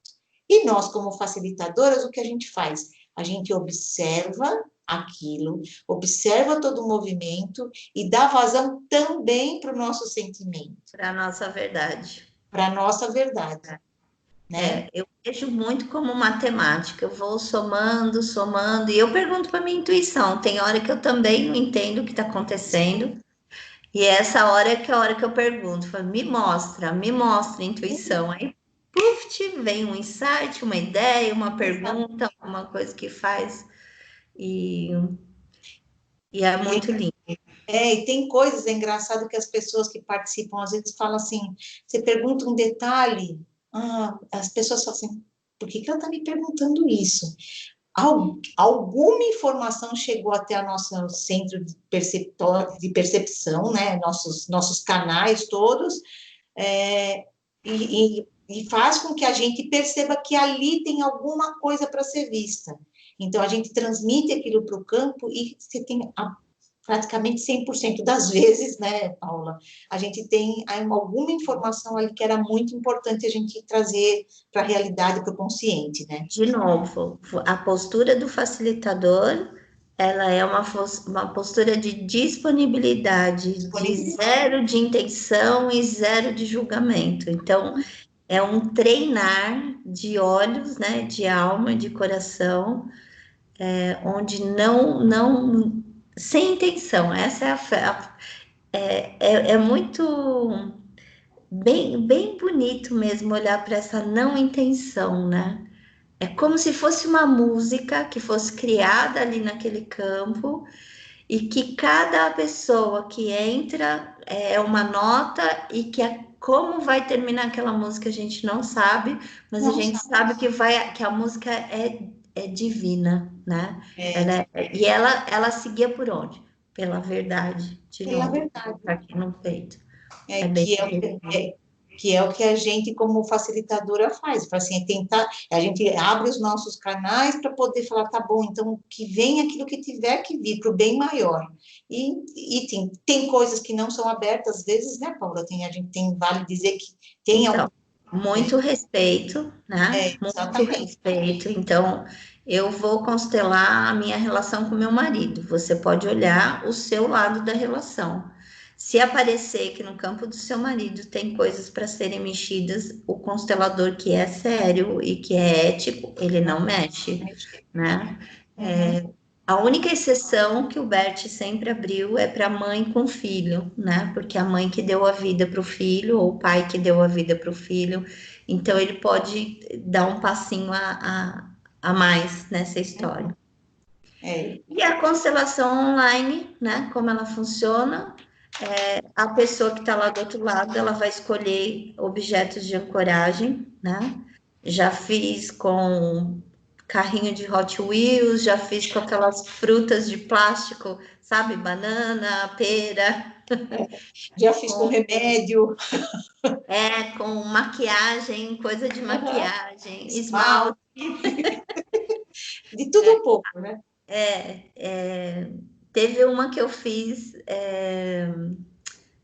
E nós, como facilitadoras, o que a gente faz? A gente observa aquilo, observa todo o movimento e dá vazão também para o nosso sentimento, Para a nossa verdade. para a nossa verdade, né? Eu vejo muito como matemática, eu vou somando, somando, e eu pergunto para minha intuição. Tem hora que eu também não entendo o que está acontecendo, e essa hora é que é a hora que eu pergunto, falo, me mostra, intuição. Aí, puf, vem um insight, uma ideia, uma pergunta, uma coisa que faz, e, e é muito lindo. E tem coisas, é engraçado que as pessoas que participam, às vezes falam assim, você pergunta um detalhe, as pessoas falam assim, por que ela está me perguntando isso? Alguma informação chegou até o nosso centro de percepção, né, nossos canais todos, e faz com que a gente perceba que ali tem alguma coisa para ser vista. Então, a gente transmite aquilo para o campo e você tem praticamente 100% das vezes, né, Paula, a gente tem alguma informação ali que era muito importante a gente trazer para a realidade, para o consciente, né? De novo, a postura do facilitador, ela é uma postura de disponibilidade, de zero de intenção e zero de julgamento. Então, é um treinar de olhos, né, de alma, de coração, onde não, sem intenção. Essa é é muito bem bonito mesmo olhar para essa não intenção, né? É como se fosse uma música que fosse criada ali naquele campo e que cada pessoa que entra é uma nota e que como vai terminar aquela música a gente não sabe, mas a gente sabe que a música é divina, né? Ela seguia por onde? Pela verdade, de Pela novo, verdade. aqui no peito. É, Bem que é o que a gente, como facilitadora, faz, para assim, tentar, a gente abre os nossos canais para poder falar, tá bom, então que venha aquilo que tiver que vir, para o bem maior. E tem coisas que não são abertas, às vezes, né, Paula? A gente vale dizer que tem Então, muito respeito, né? Muito exatamente. respeito. Então, eu vou constelar a minha relação com meu marido. Você pode olhar o seu lado da relação. Se aparecer que no campo do seu marido tem coisas para serem mexidas, o constelador que é sério e que é ético, ele não mexe, né? A única exceção que o Bert sempre abriu é para mãe com filho, né? Porque a mãe que deu a vida para o filho, ou o pai que deu a vida para o filho, então ele pode dar um passinho a mais nessa história. E a constelação online, né? Como ela funciona? A pessoa que está lá do outro lado, ela vai escolher objetos de ancoragem, né? Já fiz com carrinho de Hot Wheels, já fiz com aquelas frutas de plástico, sabe? Banana, pera. Já fiz com remédio. Com maquiagem, coisa de maquiagem, Esmalte. esmalte. De tudo um pouco, né? Teve uma que eu fiz.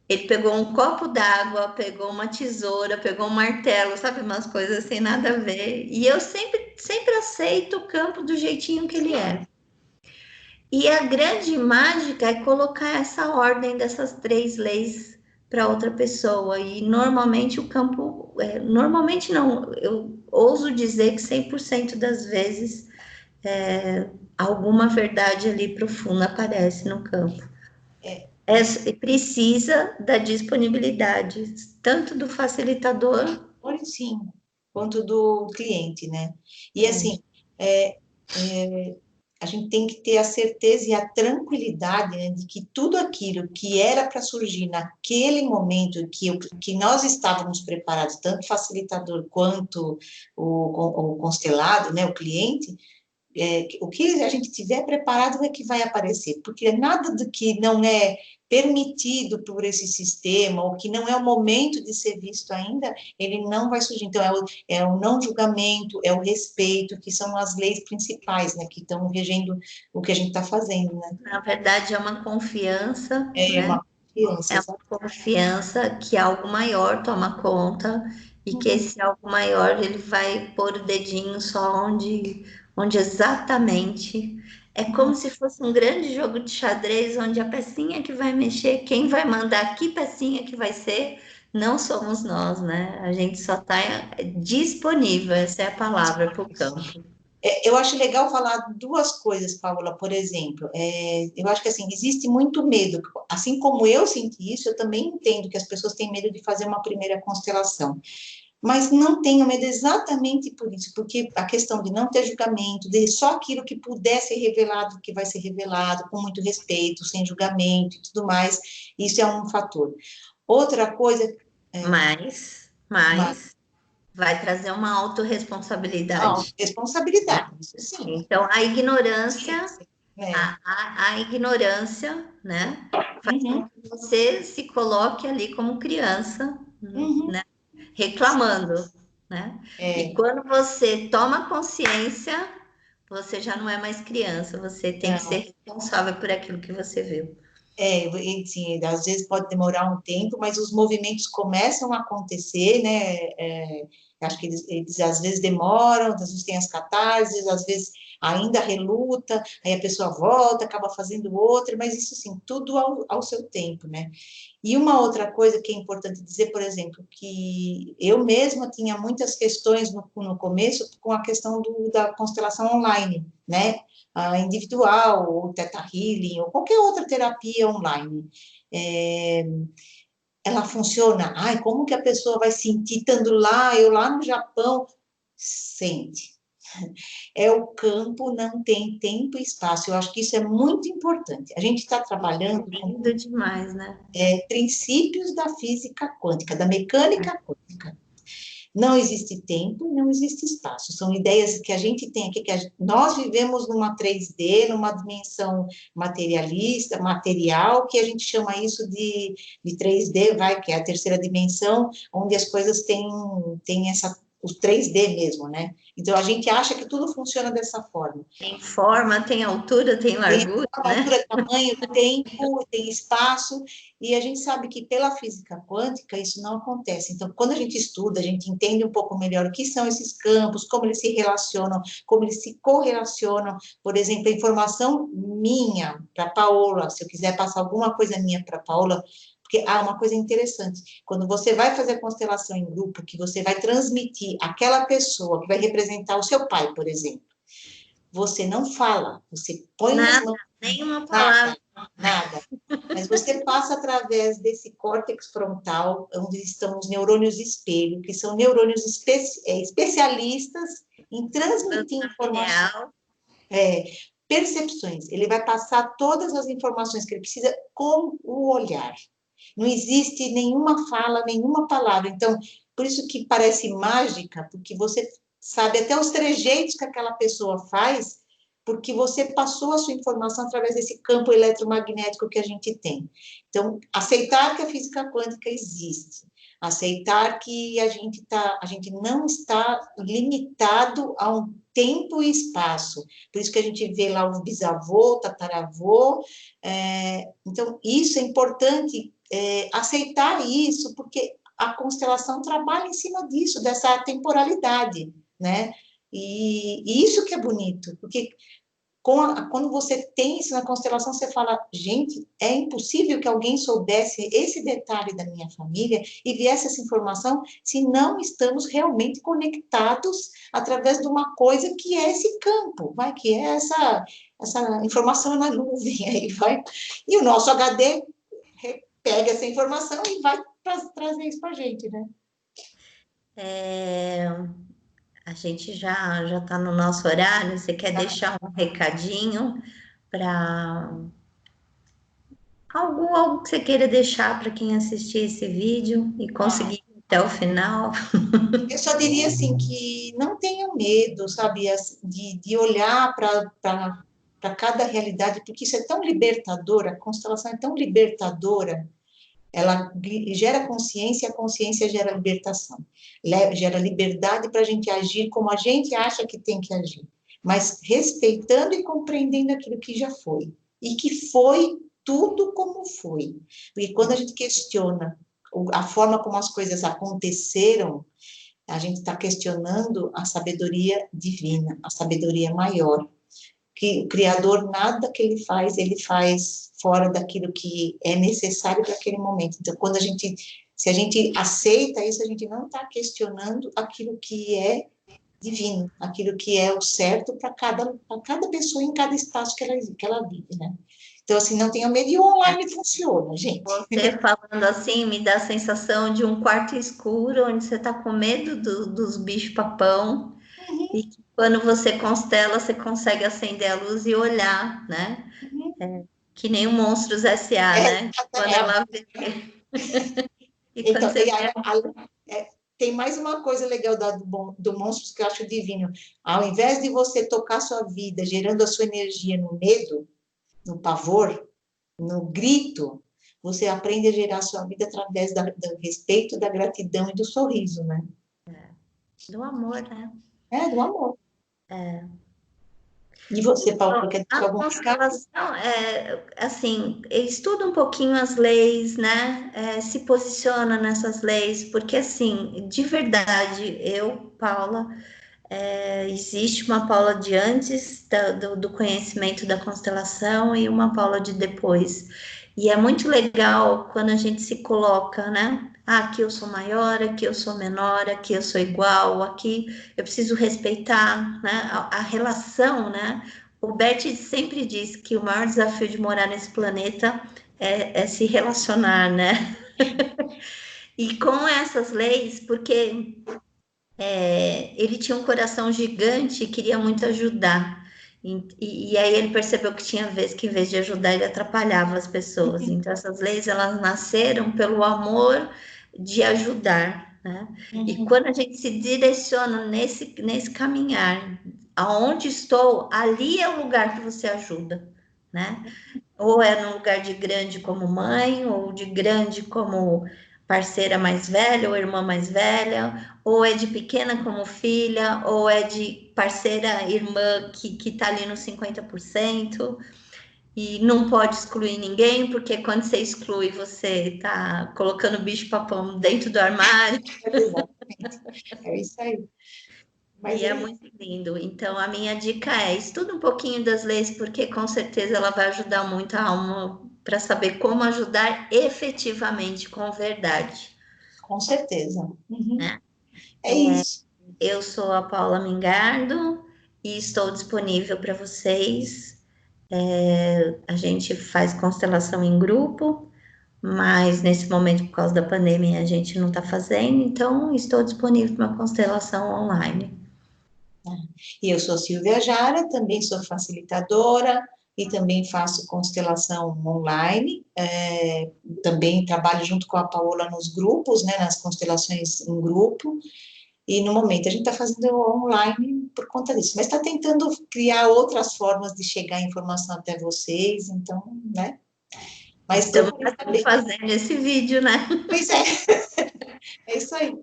Ele pegou um copo d'água, pegou uma tesoura, pegou um martelo, sabe? Umas coisas sem nada a ver. E eu sempre aceito o campo do jeitinho que ele é. E a grande mágica é colocar essa ordem dessas três leis para outra pessoa. E normalmente o campo, normalmente não, eu ouso dizer que 100% das vezes alguma verdade ali profunda aparece no campo. Precisa da disponibilidade, tanto do facilitador. Sim, quanto do cliente, né? E assim, a gente tem que ter a certeza e a tranquilidade, né, de que tudo aquilo que era para surgir naquele momento que nós estávamos preparados, tanto o facilitador quanto o constelado, né, o cliente, o que a gente tiver preparado é que vai aparecer, porque nada do que não é permitido por esse sistema, ou que não é o momento de ser visto ainda, ele não vai surgir. Então, é o não julgamento, é o respeito, que são as leis principais, né, que estão regendo o que a gente está fazendo, né? Na verdade, é uma confiança, É né? uma confiança, É uma exato. confiança que algo maior toma conta e que Uhum. esse algo maior ele vai pôr o dedinho só onde exatamente. É como se fosse um grande jogo de xadrez onde a pecinha que vai mexer, quem vai mandar que pecinha que vai ser, não somos nós, né? A gente só está disponível, essa é a palavra para o campo. Eu acho legal falar duas coisas, Paula, por exemplo. Eu acho que assim, existe muito medo. Assim como eu senti isso, eu também entendo que as pessoas têm medo de fazer uma primeira constelação. Mas não tenham medo exatamente por isso, porque a questão de não ter julgamento, de só aquilo que puder ser revelado, que vai ser revelado, com muito respeito, sem julgamento e tudo mais, isso é um fator. Outra coisa, é, uma Mas vai trazer uma autorresponsabilidade. responsabilidade, isso sim. Então, a ignorância, É. a ignorância, né, faz com Uhum, que você se coloque ali como criança, uhum, né, reclamando, né? E é, quando você toma consciência, você já não é mais criança, você tem que não. ser responsável por aquilo que você viu. E, sim, às vezes pode demorar um tempo, mas os movimentos começam a acontecer, né? Acho que eles às vezes demoram, às vezes tem as catarses, às vezes ainda reluta, aí a pessoa volta, acaba fazendo outra, mas isso assim, tudo ao seu tempo, né? E uma outra coisa que é importante dizer, por exemplo, que eu mesma tinha muitas questões no começo com a questão da constelação online, né? A individual, ou Theta Healing, ou qualquer outra terapia online. É, ela funciona. Ai, como que a pessoa vai sentir estando lá, eu lá no Japão? Sente. É o campo, não tem tempo e espaço. Eu acho que isso é muito importante. A gente está É trabalhando com lindo demais, né? princípios da física quântica, da mecânica quântica. Não existe tempo e não existe espaço. São ideias que a gente tem aqui, nós vivemos numa 3D, numa dimensão materialista, material, que a gente chama isso de 3D, que é a terceira dimensão, onde as coisas têm o 3D mesmo, né? Então, a gente acha que tudo funciona dessa forma. Tem forma, tem altura, tem Tem largura, né? altura, tamanho, tempo, tem espaço, e a gente sabe que pela física quântica isso não acontece. Então, quando a gente estuda, a gente entende um pouco melhor o que são esses campos, como eles se relacionam, como eles se correlacionam. Por exemplo, a informação minha para Paola, se eu quiser passar alguma coisa minha para Paola, porque uma coisa interessante, quando você vai fazer a constelação em grupo, que você vai transmitir aquela pessoa que vai representar o seu pai, por exemplo, você não fala, você põe as Nada, mãos, nenhuma palavra. nada, nada. Mas você passa através desse córtex frontal, onde estão os neurônios espelho, que são neurônios especialistas em transmitir informações, Real. é, percepções. Ele vai passar todas as informações que ele precisa com o olhar. Não existe nenhuma fala, nenhuma palavra. Então, por isso que parece mágica, porque você sabe até os trejeitos que aquela pessoa faz, porque você passou a sua informação através desse campo eletromagnético que a gente tem. Então, aceitar que a física quântica existe, aceitar que a gente não está limitado a um tempo e espaço. Por isso que a gente vê lá o bisavô, o tataravô. Então, isso é importante, aceitar isso, porque a constelação trabalha em cima disso, dessa temporalidade, né? E isso que é bonito, porque quando você tem isso na constelação, você fala, gente, é impossível que alguém soubesse esse detalhe da minha família e viesse essa informação se não estamos realmente conectados através de uma coisa que é esse campo, que é essa informação na nuvem, aí vai, e o nosso HD pega essa informação e vai trazer isso para a gente, né? É, A gente já está no nosso horário. Você quer deixar um recadinho para algo que você queira deixar para quem assistir esse vídeo e Ah, conseguir ir até o final? eu só diria assim que não tenham medo, sabe, de olhar para cada realidade, porque isso é tão libertador, a constelação é tão libertadora, ela gera consciência, a consciência gera libertação, gera liberdade para a gente agir como a gente acha que tem que agir, mas respeitando e compreendendo aquilo que já foi, e que foi tudo como foi. Porque quando a gente questiona a forma como as coisas aconteceram, a gente está questionando a sabedoria divina, a sabedoria maior, que o Criador, nada que ele faz fora daquilo que é necessário para aquele momento. Então, se a gente aceita isso, a gente não está questionando aquilo que é divino, aquilo que é o certo para cada pessoa em cada espaço que ela vive, né? Então, assim, não tenha medo, e o online funciona, gente. Você falando assim me dá a sensação de um quarto escuro onde você está com medo dos bichos-papão e que quando você constela, você consegue acender a luz e olhar, né? Que nem o Monstros S.A., É, né? Quando é, ela vê. E quando então, você vê. tem mais uma coisa legal do Monstros que eu acho divino. Ao invés de você tocar sua vida gerando a sua energia no medo, no pavor, no grito, você aprende a gerar a sua vida através do respeito, da gratidão e do sorriso, né? Do amor, né? É, do amor. É. E você, Paulo, Então, quer a deixar algum recado? constelação assim, estuda um pouquinho as leis, né? Se posiciona nessas leis, porque assim, de verdade, eu, Paula, existe uma Paula de antes do conhecimento da constelação e uma Paula de depois. E é muito legal quando a gente se coloca, né? Ah, aqui eu sou maior, aqui eu sou menor, aqui eu sou igual, aqui eu preciso respeitar, né? A relação, né? O Bert sempre diz que o maior desafio de morar nesse planeta é se relacionar, né? E com essas leis, porque ele tinha um coração gigante e queria muito ajudar. E aí ele percebeu que tinha vezes que, em vez de ajudar, ele atrapalhava as pessoas. Então, essas leis, elas nasceram pelo amor de ajudar, né? E Uhum. quando a gente se direciona nesse caminhar, aonde estou, ali é o lugar que você ajuda, né? Ou é num lugar de grande como mãe, ou de grande como parceira mais velha, ou irmã mais velha, ou é de pequena como filha, ou é de parceira irmã que tá ali nos 50%, e não pode excluir ninguém, porque quando você exclui, você tá colocando o bicho-papão dentro do armário. Exatamente. É isso aí. Mas E é é isso. muito lindo. Então, a minha dica é: estuda um pouquinho das leis, porque com certeza ela vai ajudar muito a alma para saber como ajudar efetivamente, com verdade, Com certeza. Uhum. né? É isso. Eu sou a Paula Mingardo e estou disponível para vocês. A gente faz constelação em grupo, mas nesse momento, por causa da pandemia, a gente não está fazendo, então estou disponível para uma constelação online. E eu sou Silvia Jara, também sou facilitadora e também faço constelação online. Também trabalho junto com a Paola nos grupos, né, nas constelações em grupo. E no momento a gente está fazendo online por conta disso, mas está tentando criar outras formas de chegar a informação até vocês, então, né? Mas estou Estamos com aqui isso. fazendo esse vídeo, né? Pois é, é isso aí.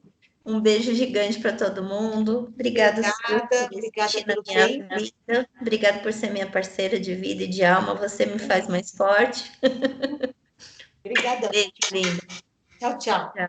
Um beijo gigante para todo mundo. Obrigada, Silvia, Obrigada, por obrigada existir na pelo minha tempo. vida. Obrigada por ser minha parceira de vida e de alma. Você me faz mais forte. Obrigadão. Beijo, linda. Tchau, tchau. Tchau.